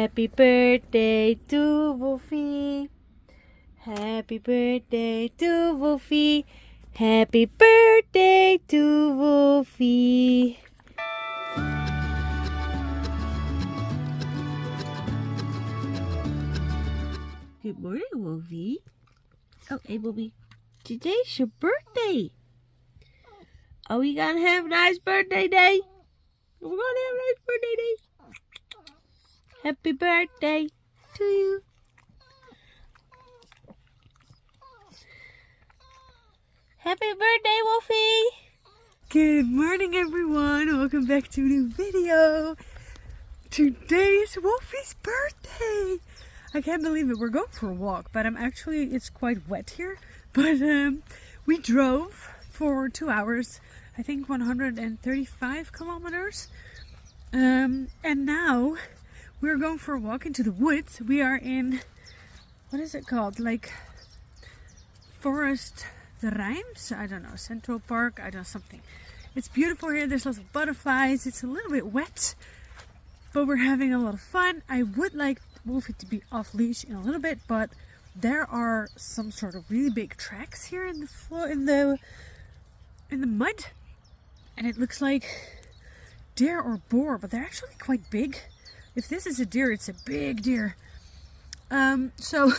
Happy birthday to Wolfie. Happy birthday to Wolfie. Happy birthday to Wolfie. Good morning, Wolfie. Oh, hey, Wolfie. Today's your birthday. Are we gonna have a nice birthday day? We're gonna have a nice birthday day. Happy birthday to you. Happy birthday, Wolfie. Good morning, everyone. Welcome back to a new video. Today is Wolfie's birthday. I can't believe it. We're going for a walk, but it's quite wet here. But we drove for 2 hours, I think 135 kilometers. And now we're going for a walk into the woods. We are in, what is it called? Like Forest the Rijms? I don't know. Central Park? I don't know, something. It's beautiful here. There's lots of butterflies. It's a little bit wet, but we're having a lot of fun. I would like Wolfie to be off leash in a little bit, but there are some sort of really big tracks here in the floor, in the mud, and it looks like deer or boar, but they're actually quite big. If this is a deer, it's a big deer. So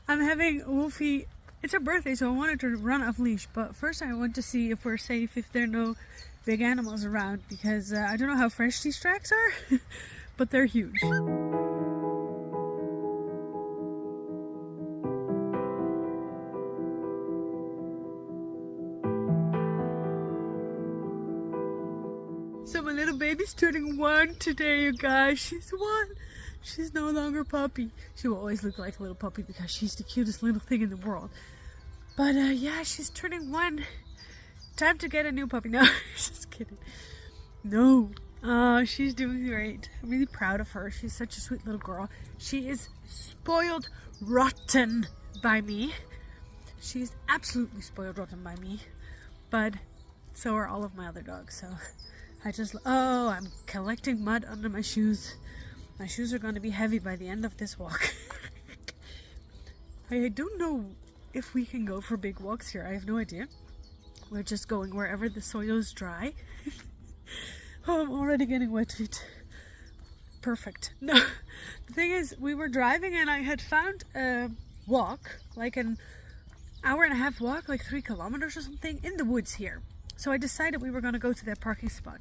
I'm having Wolfie. It's her birthday, so I wanted to run off leash, but first I want to see if we're safe, if there are no big animals around, because I don't know how fresh these tracks are, but they're huge. So my little baby's turning 1 today, you guys. She's 1. She's no longer puppy. She will always look like a little puppy because she's the cutest little thing in the world. But yeah, she's turning 1. Time to get a new puppy. No, just kidding. No. She's doing great. I'm really proud of her. She's such a sweet little girl. She is spoiled rotten by me. She's absolutely spoiled rotten by me. But so are all of my other dogs. So I'm collecting mud under my shoes. My shoes are going to be heavy by the end of this walk. I don't know if we can go for big walks here. I have no idea. We're just going wherever the soil is dry. Oh, I'm already getting wet feet. Perfect. No, the thing is, we were driving and I had found a walk, like an hour-and-a-half walk, like 3 kilometers or something, in the woods here. So I decided we were going to go to that parking spot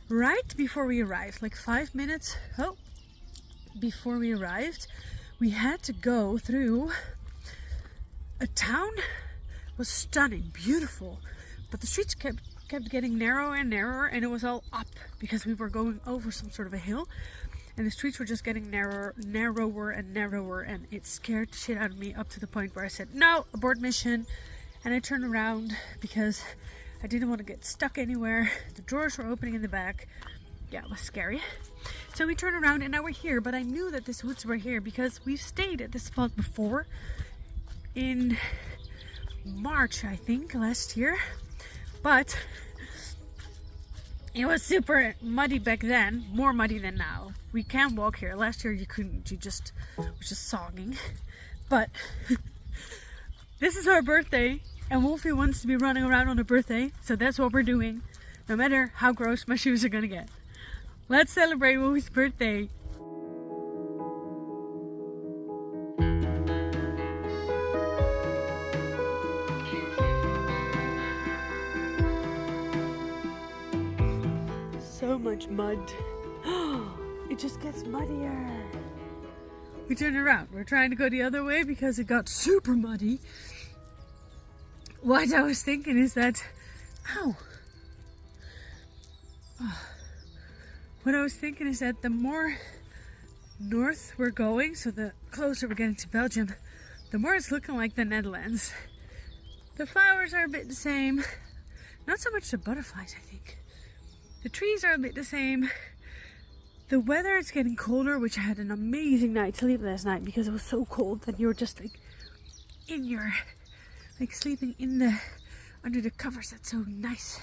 right before we arrived, like 5 minutes before we arrived. We had to go through a town. It was stunning, beautiful, but the streets kept getting narrower and narrower, and it was all up because we were going over some sort of a hill, and the streets were just getting narrower and narrower, and it scared the shit out of me, up to the point where I said, no, abort mission. And I turned around because I didn't want to get stuck anywhere. The drawers were opening in the back. Yeah, it was scary. So we turned around and now we're here. But I knew that these woods were here because we've stayed at this spot before in March, I think, last year. But it was super muddy back then, more muddy than now. We can't walk here. Last year you couldn't, was just sogging. But this is our birthday. And Wolfie wants to be running around on her birthday, so that's what we're doing, no matter how gross my shoes are gonna get. Let's celebrate Wolfie's birthday. So much mud. It just gets muddier. We turned around. We're trying to go the other way because it got super muddy. What I was thinking is that, what I was thinking is that the more north we're going, so the closer we're getting to Belgium, the more it's looking like the Netherlands. The flowers are a bit the same, not so much the butterflies, I think. The trees are a bit the same. The weather is getting colder, which I had an amazing night's sleep last night because it was so cold that you were just like in your, like sleeping in the, under the covers. That's so nice.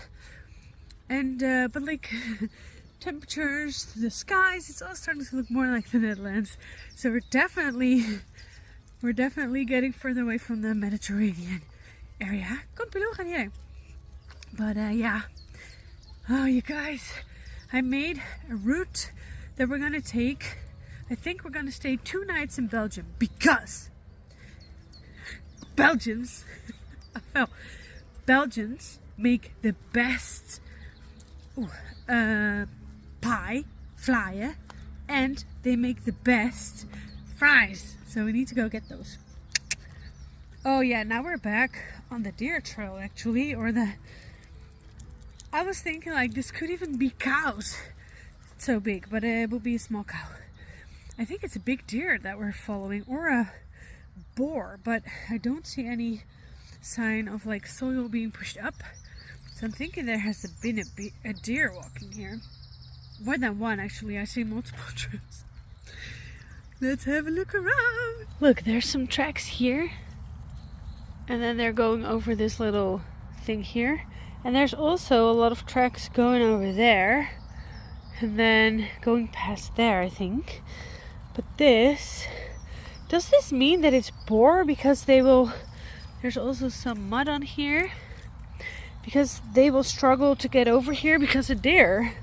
And but like temperatures, the skies, it's all starting to look more like the Netherlands. So we're definitely getting further away from the Mediterranean area. Kom Pilou, ga hierheen. But yeah. Oh, you guys, I made a route that we're gonna take. I think we're gonna stay 2 nights in Belgium because Belgians make the best pie, flyer, and they make the best fries. So we need to go get those. Oh yeah, now we're back on the deer trail actually, or I was thinking like this could even be cows. It's so big, but it will be a small cow. I think it's a big deer that we're following, or a boar, but I don't see any sign of like soil being pushed up. So I'm thinking there has been a deer walking here. More than one actually, I see multiple trails. Let's have a look around. Look, there's some tracks here. And then they're going over this little thing here. And there's also a lot of tracks going over there. And then going past there, I think. But does this mean that it's boar? Because there's also some mud on here. Because they will struggle to get over here because a deer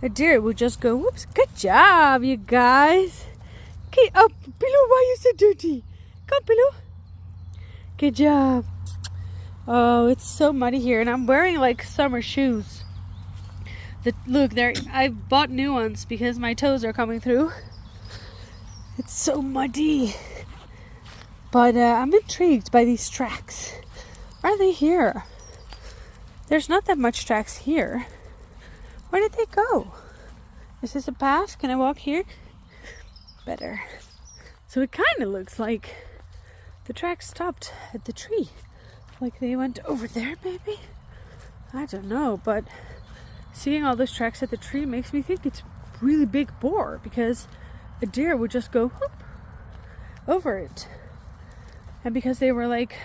will just go, whoops, good job, you guys. Okay, oh, Pilou, why are you so dirty? Come, Pilou. Good job. Oh, it's so muddy here, and I'm wearing like summer shoes. Look, I bought new ones because my toes are coming through. It's so muddy. But I'm intrigued by these tracks. Are they here? There's not that much tracks here. Where did they go? Is this a path? Can I walk here? Better. So it kind of looks like the track stopped at the tree. Like they went over there, maybe? I don't know, but seeing all those tracks at the tree makes me think it's really big boar, because a deer would just go whoop over it. And because they were like,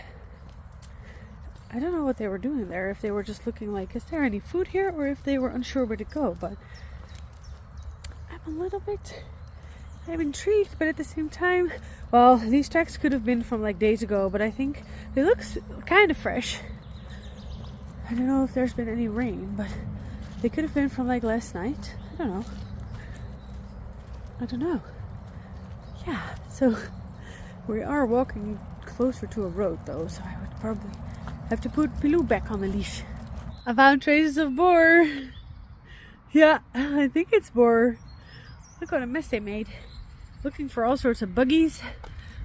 I don't know what they were doing there, if they were just looking like, is there any food here, or if they were unsure where to go. But I'm intrigued, but at the same time, well, these tracks could have been from like days ago, but I think they look kind of fresh. I don't know if there's been any rain, but they could have been from like last night. I don't know. Yeah, so we are walking closer to a road though, so I would probably have to put Pilou back on the leash. I found traces of boar. Yeah, I think it's boar. Look what a mess they made. Looking for all sorts of buggies.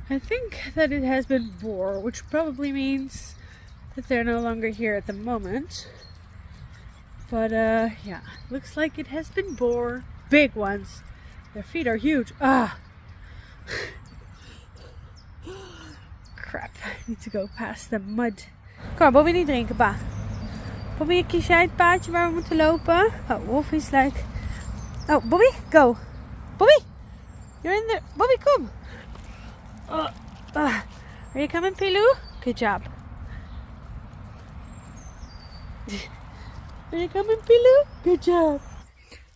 I think that it has been boar, which probably means that they're no longer here at the moment. But yeah, looks like it has been boar. Big ones. Their feet are huge. Ah! Crap, I need to go past the mud. Kom maar, Bobby, niet drinken, pa. Bobby, kies jij het paadje waar we moeten lopen? Oh, Wolfie's like... Oh, Bobby, go. Bobby, you're in there. Bobby, come. Are you coming, Pilou? Good job. Are you coming, Pilou? Good job.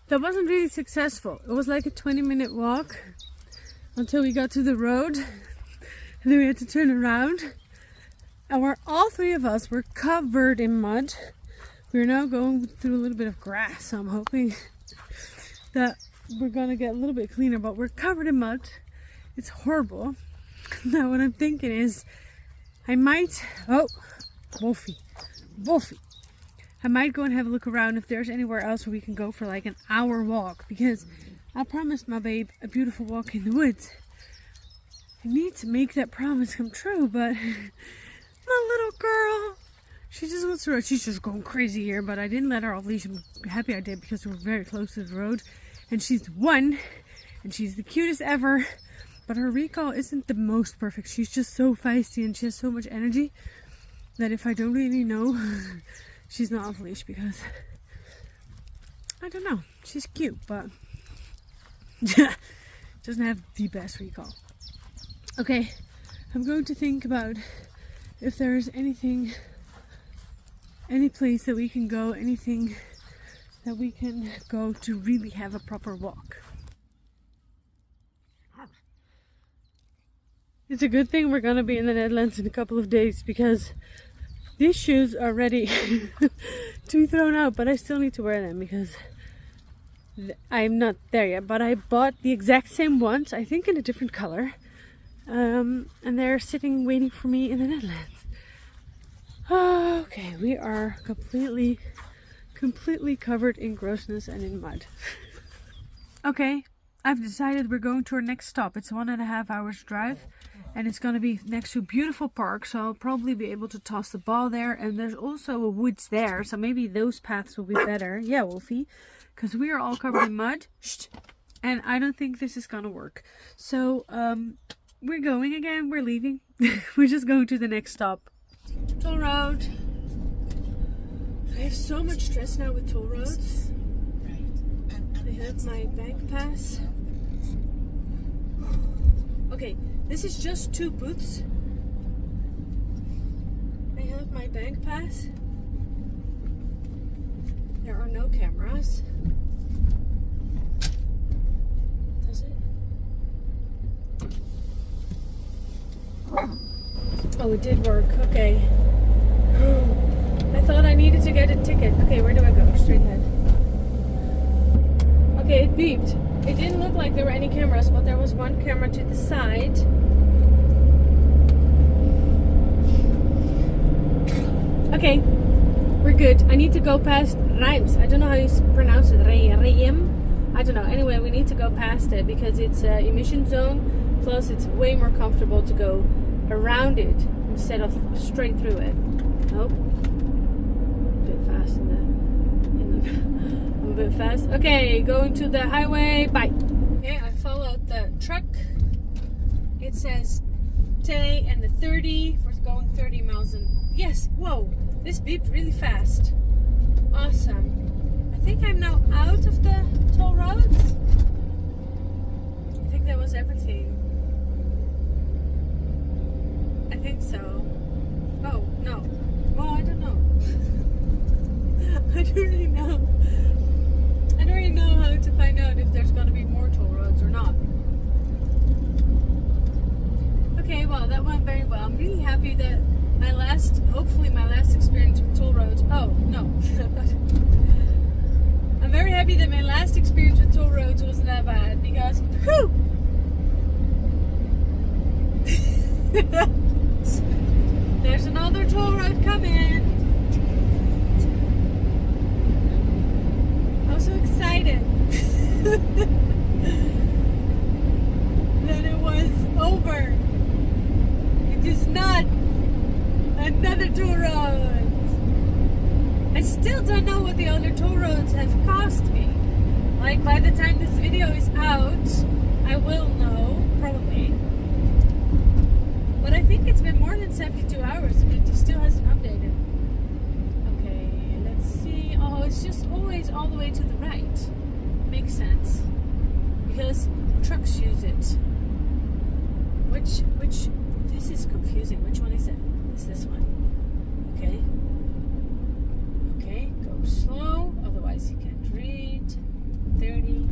That wasn't really successful. It was like a 20-minute walk until we got to the road. And then we had to turn around. And all three of us were covered in mud. We're now going through a little bit of grass. So I'm hoping that we're gonna get a little bit cleaner, but we're covered in mud. It's horrible. Now what I'm thinking is I might... Oh, Wolfie. I might go and have a look around if there's anywhere else where we can go for like an hour walk, because I promised my babe a beautiful walk in the woods. I need to make that promise come true, but my little girl, she just wants to run. She's just going crazy here, but I didn't let her off leash. I'm happy I did, because we're very close to the road, and she's one, and she's the cutest ever, but her recall isn't the most perfect. She's just so feisty and she has so much energy that if I don't really know, she's not off leash, because I don't know, she's cute, but doesn't have the best recall. Okay, I'm going to think about if there's anything, any place that we can go, anything that we can go to really have a proper walk. It's a good thing we're gonna be in the Netherlands in a couple of days, because these shoes are ready to be thrown out, but I still need to wear them because I'm not there yet. But I bought the exact same ones, I think in a different color, and they're sitting waiting for me in the Netherlands. Okay, we are completely covered in grossness and in mud. Okay, I've decided we're going to our next stop. It's 1.5 hours drive, and it's going to be next to a beautiful park, so I'll probably be able to toss the ball there. And there's also a woods there, so maybe those paths will be better. Yeah, Wolfie, because we are all covered in mud. Shh. And I don't think this is going to work. So we're going again. We're leaving. We're just going to the next stop. Toll road. I have so much stress now with toll roads. I have my bank pass. Okay, this is just 2 booths. I have my bank pass. There are no cameras. Does it? Oh, it did work. Okay. I thought I needed to get a ticket. Okay, where do I go? Straight ahead. Okay, it beeped. It didn't look like there were any cameras, but there was one camera to the side. Okay, we're good. I need to go past Reims. I don't know how you pronounce it. Reim? I don't know. Anyway, we need to go past it because it's an emission zone. Plus, it's way more comfortable to go around it instead of straight through it. Oh, a bit fast I'm a bit fast. Okay, going to the highway. Bye. Okay, I followed the truck. It says today and the 30 for going 30 miles an hour. Yes, whoa, this beeped really fast. Awesome. I think I'm now out of the toll roads. I think that was everything. I think so. Oh, no. Well, I don't know. I don't really know. I don't really know how to find out if there's going to be more toll roads or not. Okay, well, that went very well. I'm really happy that hopefully my last experience with toll roads. Oh, no. I'm very happy that my last experience with toll roads wasn't that bad because, whew! There's another toll road coming. I'm so excited that it was over. It is not another toll road. I still don't know what the other toll roads have cost me. Like, by the time this video is out, I will know, probably. But I think it's been more than 72 hours and it still hasn't updated. Okay, let's see. Oh, it's just always all the way to the right. Makes sense. Because trucks use it. Which, this is confusing. Which one is it? It's this one. Okay. Okay, go slow, otherwise you can't read. 30.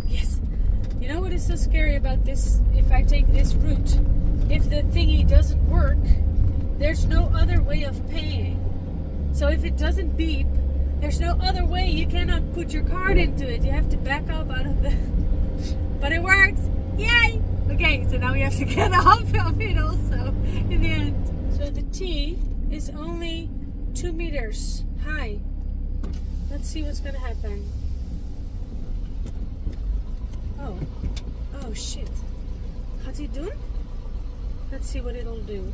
Yes. You know what is so scary about this? If I take this route, if the thingy doesn't work, there's no other way of paying. So if it doesn't beep, there's no other way. You cannot put your card into it. You have to back up out of the... But it works! Yay! Okay, so now we have to get off of it also in the end. So the T is only 2 meters high. Let's see what's gonna happen. Oh shit. Gaat hij doen? Let's see what it'll do.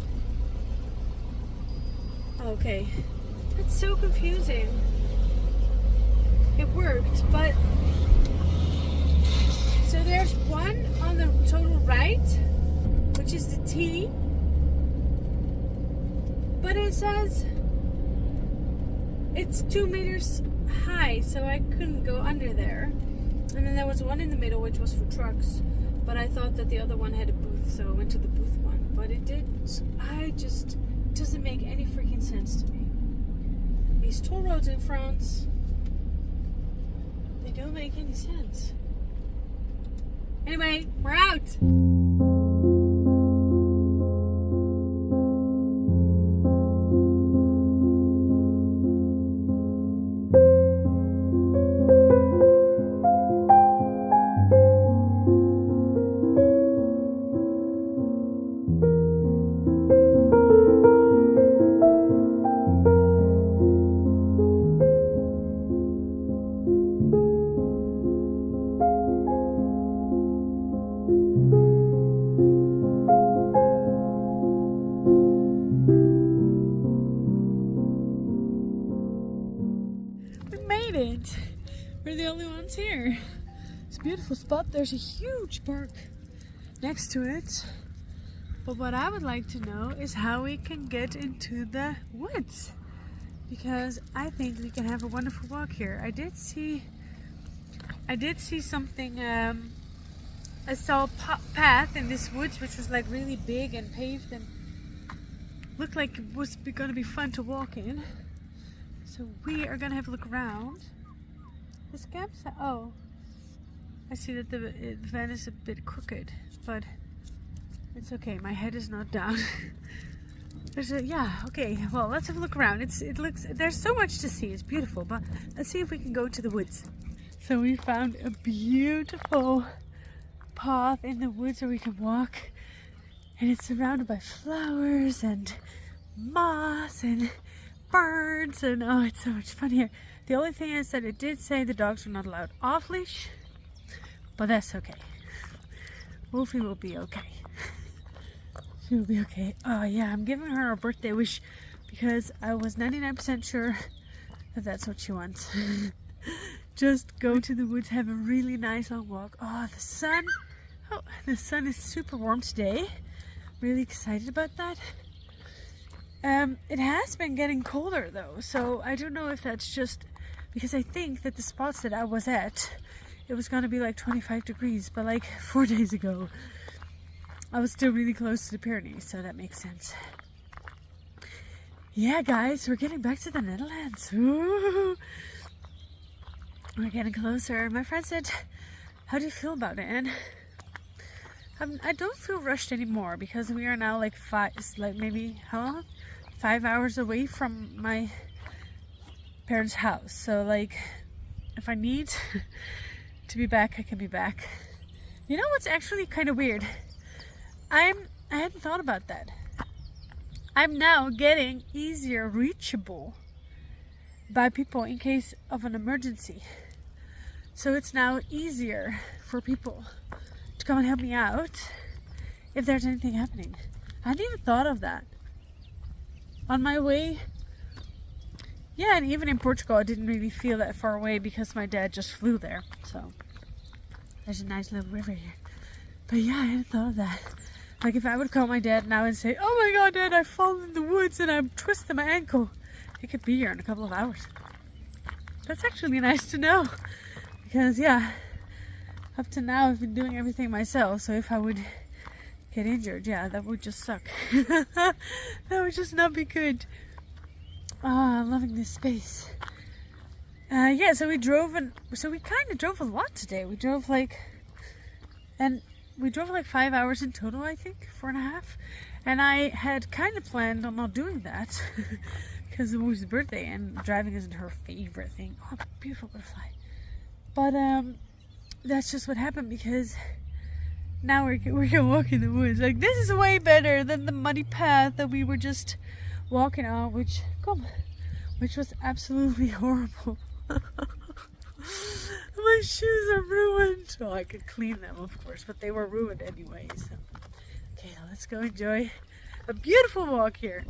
Okay. That's so confusing. It worked, but... So there's one on the total right, which is the T. But it says it's 2 meters high, so I couldn't go under there. And then there was one in the middle, which was for trucks. But I thought that the other one had a booth, so I went to the booth one. But it didn't. It doesn't make any freaking sense to me. These toll roads in France, they don't make any sense. Anyway, we're out! It. We're the only ones here. It's a beautiful spot. There's a huge park next to it. But what I would like to know is how we can get into the woods. Because I think we can have a wonderful walk here. I did see something, I saw a path in this woods which was like really big and paved and looked like it was gonna be fun to walk in. So we are gonna have a look around. This campsite, oh, I see that the van is a bit crooked, but it's okay. My head is not down. Yeah, okay. Well, let's have a look around. There's so much to see. It's beautiful, but let's see if we can go to the woods. So we found a beautiful path in the woods where we can walk, and it's surrounded by flowers and moss and birds, and oh, it's so much fun here. The only thing is that it did say the dogs are not allowed off leash, but that's okay. Wolfie will be okay. She will be okay. Oh yeah, I'm giving her a birthday wish because I was 99% sure that that's what she wants. Just go to the woods, have a really nice long walk. Oh, the sun is super warm today. Really excited about that. It has been getting colder though, so I don't know if that's just because I think that the spots that I was at, it was gonna be like 25 degrees, but like 4 days ago, I was still really close to the Pyrenees, so that makes sense. Yeah, guys, we're getting back to the Netherlands. Ooh. We're getting closer. My friend said, how do you feel about it? And I don't feel rushed anymore because we are now like 5 hours away from my parents' house. So like, if I need to be back, I can be back. You know what's actually kind of weird? I hadn't thought about that. I'm now getting easier reachable by people in case of an emergency. So it's now easier for people to come and help me out if there's anything happening. I hadn't even thought of that. On my way, yeah, and even in Portugal I didn't really feel that far away because my dad just flew there. So there's a nice little river here. But yeah, I hadn't thought of that. Like if I would call my dad now and say, oh my god Dad, I've fallen in the woods and I'm twisting my ankle, he could be here in a couple of hours. That's actually nice to know. Because yeah, up to now I've been doing everything myself, so if I would get injured, yeah, that would just suck. That would just not be good. Oh, I'm loving this space. Yeah, so we kind of drove a lot today. We drove like 5 hours in total, I think, 4.5. And I had kind of planned on not doing that because it was his birthday and driving isn't her favorite thing. Oh, beautiful butterfly. But that's just what happened because now we can walk in the woods. Like this is way better than the muddy path that we were just walking on, which was absolutely horrible. My shoes are ruined. Well, I could clean them, of course, but they were ruined anyway. So, okay, let's go enjoy a beautiful walk here.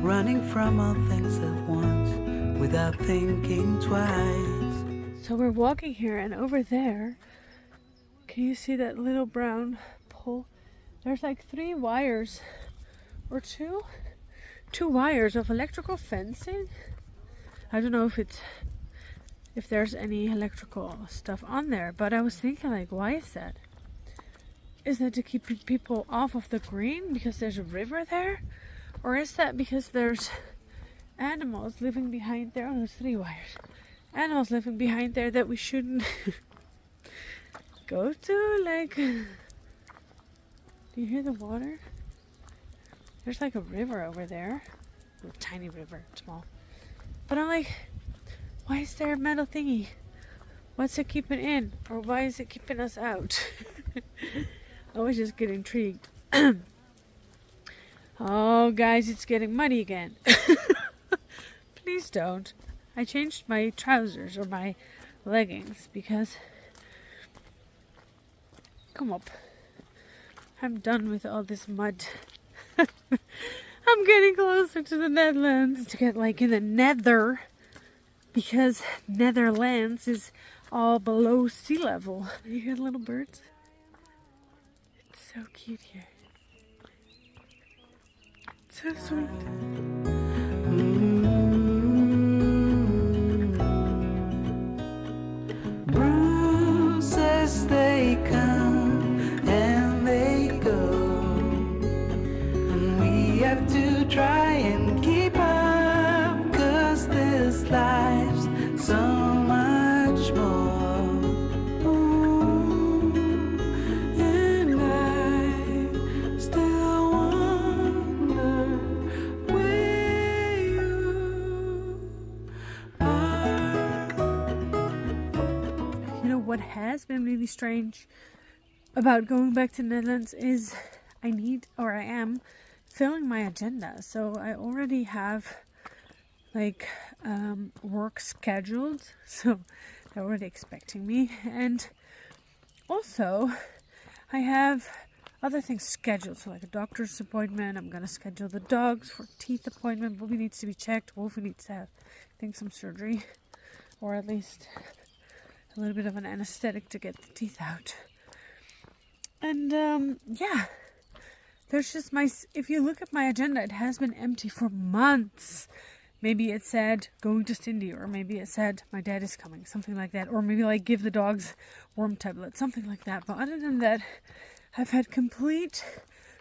Running from all things at once without thinking twice. So we're walking here, and over there, can you see that little brown pole? There's like 3 wires or 2 wires of electrical fencing. I don't know if there's any electrical stuff on there, but I was thinking, like, why is that? Is that to keep people off of the green because there's a river there? Or is that because there's animals living behind there? Oh, there's 3 wires. Animals living behind there that we shouldn't go to? Like, do you hear the water? There's like a river over there. A tiny river, small. But I'm like, why is there a metal thingy? What's it keeping in? Or why is it keeping us out? I always just get intrigued. Oh, guys, it's getting muddy again. Please don't. I changed my trousers or my leggings because... Come up. I'm done with all this mud. I'm getting closer to the Netherlands. To get like in the nether. Because Netherlands is all below sea level. You hear the little birds? It's so cute here. It's so sweet. Bruises, they come and they go, and we have to try and keep up, 'cause this life's so much more. Ooh, and I still wonder where you are. You know what has been really strange about going back to the Netherlands is I am filling my agenda. So I already have like work scheduled, so they're already expecting me, and also I have other things scheduled, so like a doctor's appointment. I'm gonna schedule the dogs for teeth appointment. Bobby needs to be checked. Wolfie needs to have, I think, some surgery, or at least a little bit of an anesthetic to get the teeth out. And yeah, there's just if you look at my agenda, it has been empty for months. Maybe it said going to Cindy, or maybe it said my dad is coming, something like that. Or maybe like give the dogs worm tablets, something like that. But other than that, I've had complete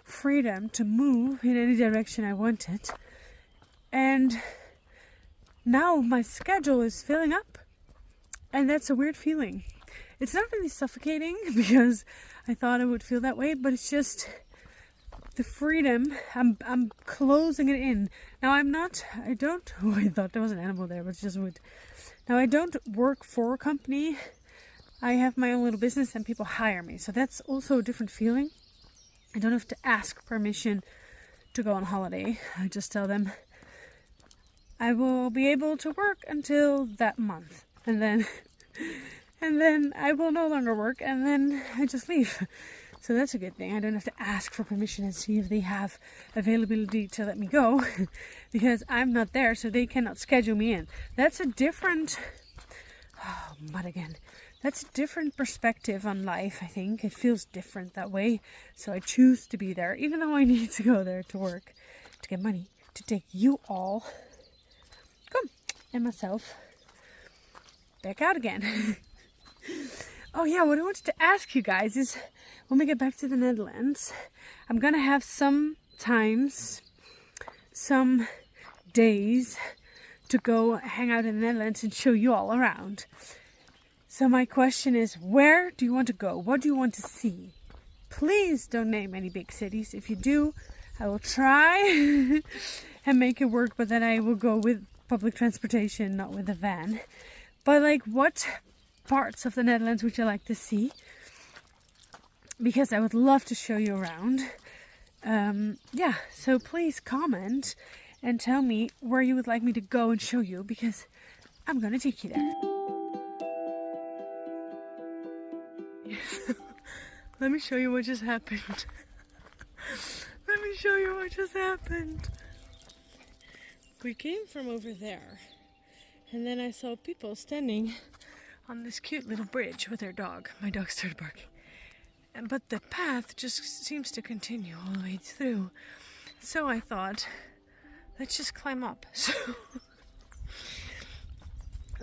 freedom to move in any direction I wanted. And now my schedule is filling up. And that's a weird feeling. It's not really suffocating because I thought I would feel that way, but it's just the freedom. I'm closing it in. Now I don't, oh, I thought there was an animal there, but it's just wood. Now I don't work for a company. I have my own little business and people hire me. So that's also a different feeling. I don't have to ask permission to go on holiday. I just tell them I will be able to work until that month. And then I will no longer work, and then I just leave. So that's a good thing. I don't have to ask for permission and see if they have availability to let me go, because I'm not there, so they cannot schedule me in. That's a different, oh, mud again. That's a different perspective on life, I think. It feels different that way. So I choose to be there, even though I need to go there to work, to get money, to take you all, and myself back out again. Oh yeah, what I wanted to ask you guys is, when we get back to the Netherlands, I'm gonna have some days to go hang out in the Netherlands and show you all around. So my question is, where do you want to go? What do you want to see? Please don't name any big cities. If you do, I will try and make it work, but then I will go with public transportation, not with a van. But like, what parts of the Netherlands would you like to see? Because I would love to show you around. Yeah, so please comment and tell me where you would like me to go and show you, because I'm gonna take you there. Let me show you what just happened. Let me show you what just happened. We came from over there, and then I saw people standing on this cute little bridge with their dog. My dog started barking. but the path just seems to continue all the way through. So I thought, let's just climb up.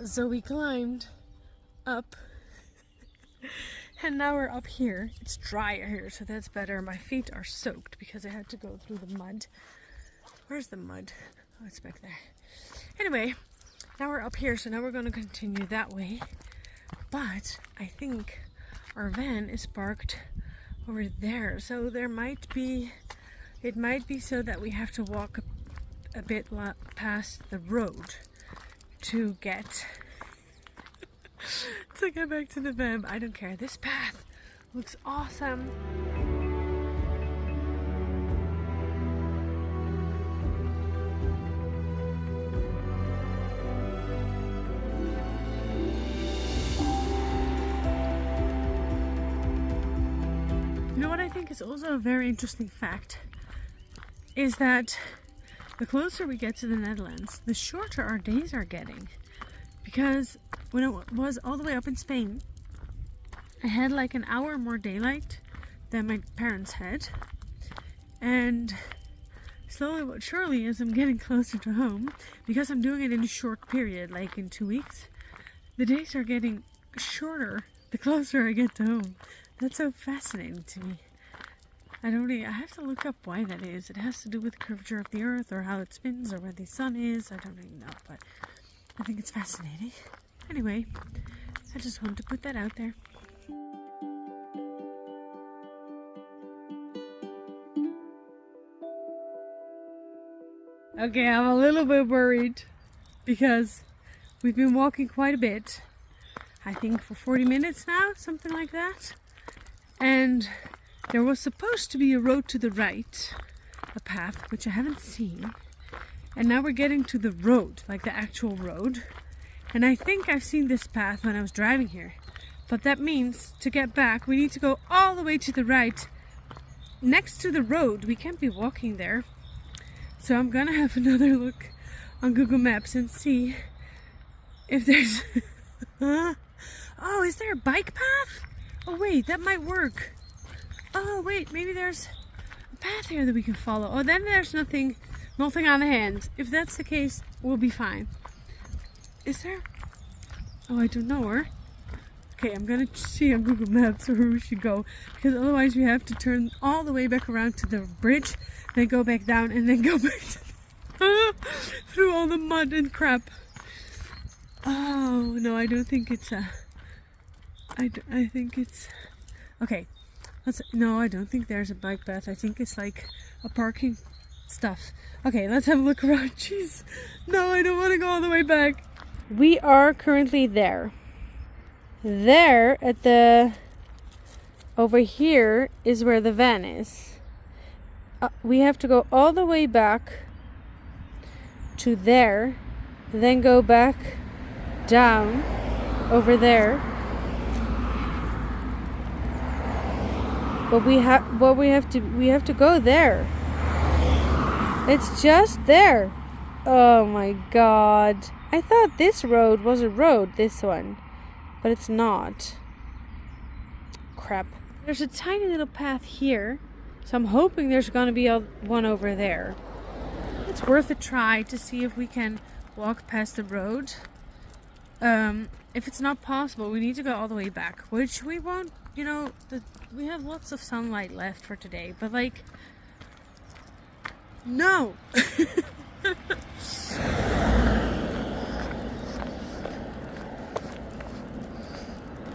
So we climbed up, and now we're up here. It's drier here, so that's better. My feet are soaked because I had to go through the mud. Where's the mud? Oh, it's back there. Anyway, now we're up here, so now we're going to continue that way. But I think our van is parked over there, so it might be so that we have to walk a bit past the road to get back to the van. I don't care. This path looks awesome. You know what I think is also a very interesting fact is that the closer we get to the Netherlands, the shorter our days are getting. Because when it was all the way up in Spain, I had like an hour more daylight than my parents had. And slowly but surely, as I'm getting closer to home, because I'm doing it in a short period, like in 2 weeks, the days are getting shorter the closer I get to home. That's so fascinating to me. I have to look up why that is. It has to do with the curvature of the earth or how it spins or where the sun is. I don't really know, but I think it's fascinating. Anyway, I just wanted to put that out there. Okay, I'm a little bit worried because we've been walking quite a bit. I think for 40 minutes now, something like that. And there was supposed to be a road to the right, a path, which I haven't seen. And now we're getting to the road, like the actual road. And I think I've seen this path when I was driving here. But that means to get back, we need to go all the way to the right, next to the road. We can't be walking there. So I'm gonna have another look on Google Maps and see if there's... Oh, is there a bike path? Oh wait, that might work. Oh wait, maybe there's a path here that we can follow. Oh, then there's nothing on the hand. If that's the case, we'll be fine. Is there? Oh, I don't know where. Okay, I'm gonna see on Google Maps where we should go, because otherwise we have to turn all the way back around to the bridge, then go back down, and then go back through all the mud and crap. Oh no, I don't think it's a... I think it's... Okay. No, I don't think there's a bike path. I think it's like a parking stuff. Okay, let's have a look around. Jeez. No, I don't want to go all the way back. We are currently there. There at the... Over here is where the van is. We have to go all the way back to there. Then go back down over there. But we have to go there. It's just there. Oh my god. I thought this road was a road, this one. But it's not. Crap. There's a tiny little path here. So I'm hoping there's gonna be one over there. It's worth a try to see if we can walk past the road. If it's not possible, we need to go all the way back, which we won't. You know, we have lots of sunlight left for today, but like, no.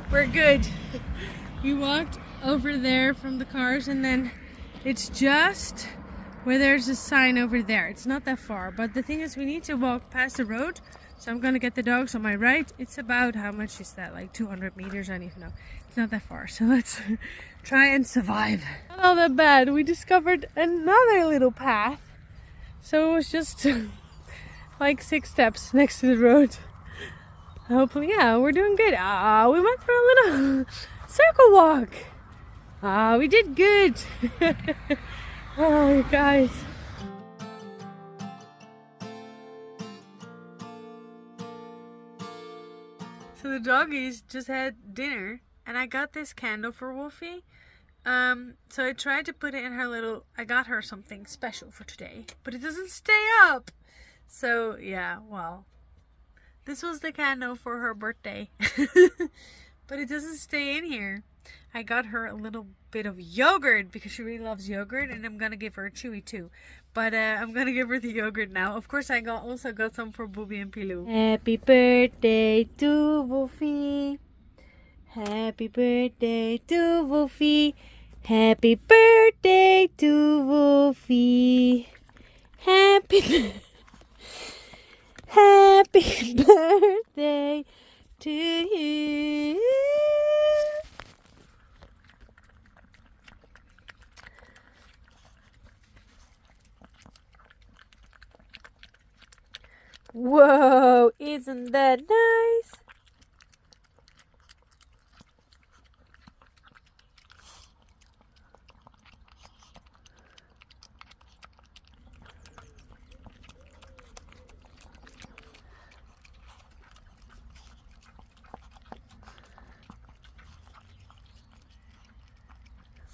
We're good. We walked over there from the cars, and then it's just where there's a sign over there. It's not that far, but the thing is we need to walk past the road. So I'm gonna get the dogs on my right. It's about, how much is that? Like 200 meters, I don't even know. It's not that far, so let's try and survive. Not all that bad. We discovered another little path. So it was just like 6 steps next to the road. Hopefully, yeah, we're doing good. We went for a little circle walk. We did good. Oh, you guys. So the doggies just had dinner, and I got this candle for Wolfie. So I tried to put it in her little, I got her something special for today, but it doesn't stay up. So yeah, well, this was the candle for her birthday, but it doesn't stay in here. I got her a little bit of yogurt because she really loves yogurt, and I'm gonna give her a chewy too. But I'm gonna give her the yogurt now. Of course, I also got some for Booby and Pilou. Happy birthday to Wolfie. Happy birthday to Wolfie. Happy birthday to Wolfie. Happy birthday to you. Whoa, isn't that nice?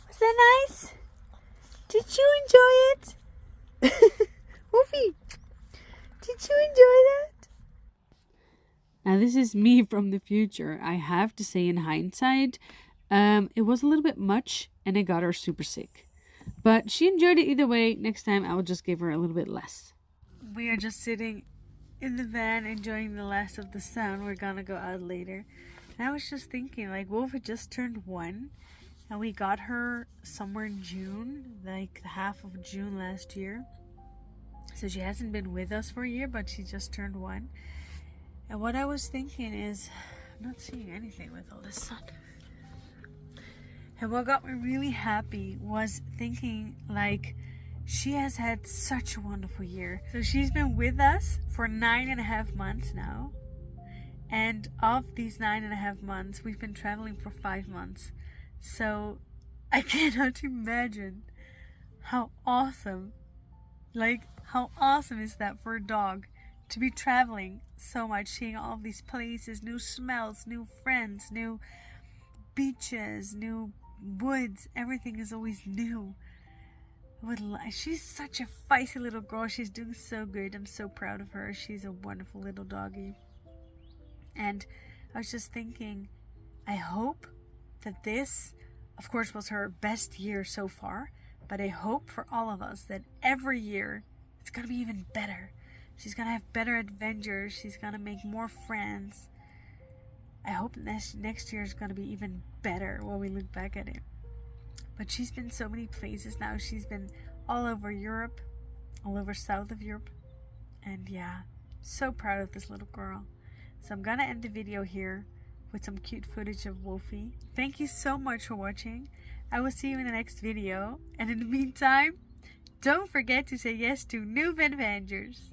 Was that nice? Did you enjoy it? Wolfie, did you enjoy that? Now this is me from the future. I have to say in hindsight, it was a little bit much and it got her super sick. But she enjoyed it either way. Next time I will just give her a little bit less. We are just sitting in the van enjoying the last of the sun. We're gonna go out later. And I was just thinking, like, Wolfie just turned 1. And we got her somewhere in June, like the half of June last year. So she hasn't been with us for a year, but she just turned 1. And what I was thinking is, I'm not seeing anything with all this sun. And what got me really happy was thinking, like, she has had such a wonderful year. So she's been with us for 9.5 months now. And of these 9.5 months, we've been traveling for 5 months. So I cannot imagine how awesome, like, how awesome is that for a dog to be traveling so much, seeing all of these places, new smells, new friends, new beaches, new woods. Everything is always new. She's such a feisty little girl. She's doing so good. I'm so proud of her. She's a wonderful little doggy. And I was just thinking, I hope that this, of course, was her best year so far, but I hope for all of us that every year it's going to be even better. She's going to have better adventures. She's going to make more friends. I hope next year is going to be even better when we look back at it. But she's been so many places now. She's been all over Europe, all over south of Europe. And yeah, so proud of this little girl. So I'm going to end the video here with some cute footage of Wolfie. Thank you so much for watching. I will see you in the next video. And in the meantime, don't forget to say yes to Newvanventures.